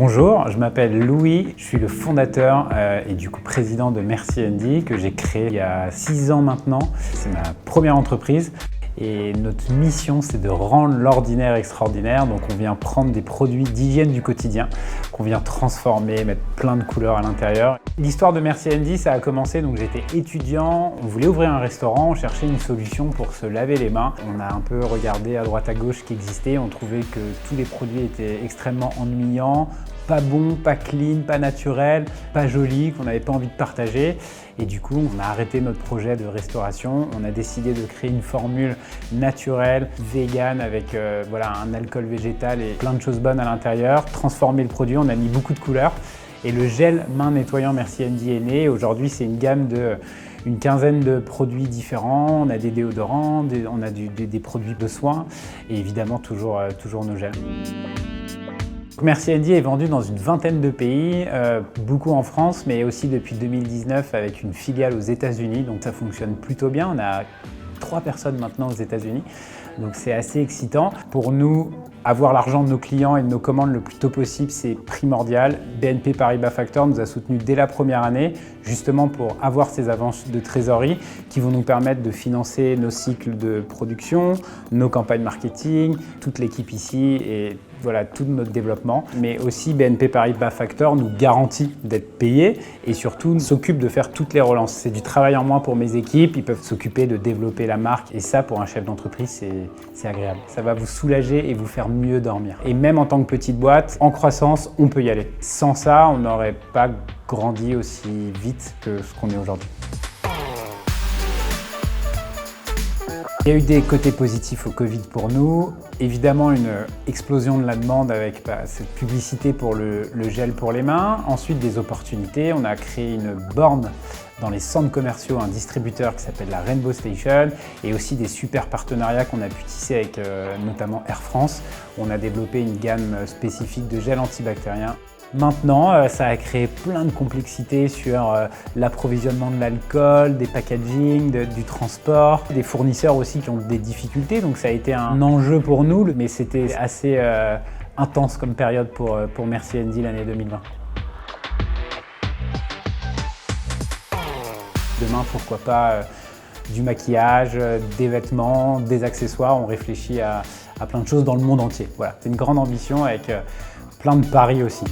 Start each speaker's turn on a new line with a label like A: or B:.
A: Bonjour, je m'appelle Louis, je suis le fondateur et du coup président de Merci Andy que j'ai créé il y a 6 ans maintenant. C'est ma première entreprise et notre mission c'est de rendre l'ordinaire extraordinaire. Donc on vient prendre des produits d'hygiène du quotidien qu'on vient transformer, mettre plein de couleurs à l'intérieur. L'histoire de Merci Andy, ça a commencé, donc j'étais étudiant, on voulait ouvrir un restaurant, on cherchait une solution pour se laver les mains. On a un peu regardé à droite à gauche ce qui existait, on trouvait que tous les produits étaient extrêmement ennuyants, pas bons, pas clean, pas naturels, pas jolis, qu'on n'avait pas envie de partager. Et du coup, on a arrêté notre projet de restauration. On a décidé de créer une formule naturelle, vegan, avec un alcool végétal et plein de choses bonnes à l'intérieur. Transformer le produit, on a mis beaucoup de couleurs. Et le gel main nettoyant Merci Andy est né. Aujourd'hui, c'est une gamme d'une quinzaine de produits différents. On a des déodorants, on a des produits de soins et évidemment toujours nos gels. Merci Andy est vendu dans une vingtaine de pays, beaucoup en France, mais aussi depuis 2019 avec une filiale aux États-Unis, donc ça fonctionne plutôt bien. On a 3 personnes maintenant aux États-Unis, donc c'est assez excitant. Pour nous, avoir l'argent de nos clients et de nos commandes le plus tôt possible, c'est primordial. BNP Paribas Factor nous a soutenus dès la première année, justement pour avoir ces avances de trésorerie qui vont nous permettre de financer nos cycles de production, nos campagnes marketing, toute l'équipe ici et voilà, tout notre développement. Mais aussi BNP Paribas Factor nous garantit d'être payés et surtout s'occupe de faire toutes les relances. C'est du travail en moins pour mes équipes, ils peuvent s'occuper de développer la marque et ça pour un chef d'entreprise c'est agréable. Ça va vous soulager et vous faire mieux dormir. Et même en tant que petite boîte, en croissance, on peut y aller. Sans ça, on n'aurait pas grandi aussi vite que ce qu'on est aujourd'hui. Il y a eu des côtés positifs au Covid pour nous. Évidemment, une explosion de la demande avec cette publicité pour le gel pour les mains. Ensuite, des opportunités. On a créé une borne dans les centres commerciaux, un distributeur qui s'appelle la Rainbow Station et aussi des super partenariats qu'on a pu tisser avec notamment Air France. On a développé une gamme spécifique de gel antibactérien. Maintenant, ça a créé plein de complexités sur l'approvisionnement de l'alcool, des packaging, du transport, des fournisseurs aussi qui ont des difficultés. Donc ça a été un enjeu pour nous, mais c'était assez intense comme période pour Merci Andy l'année 2020. Demain, pourquoi pas du maquillage, des vêtements, des accessoires. On réfléchit à plein de choses dans le monde entier. Voilà, c'est une grande ambition avec plein de paris aussi.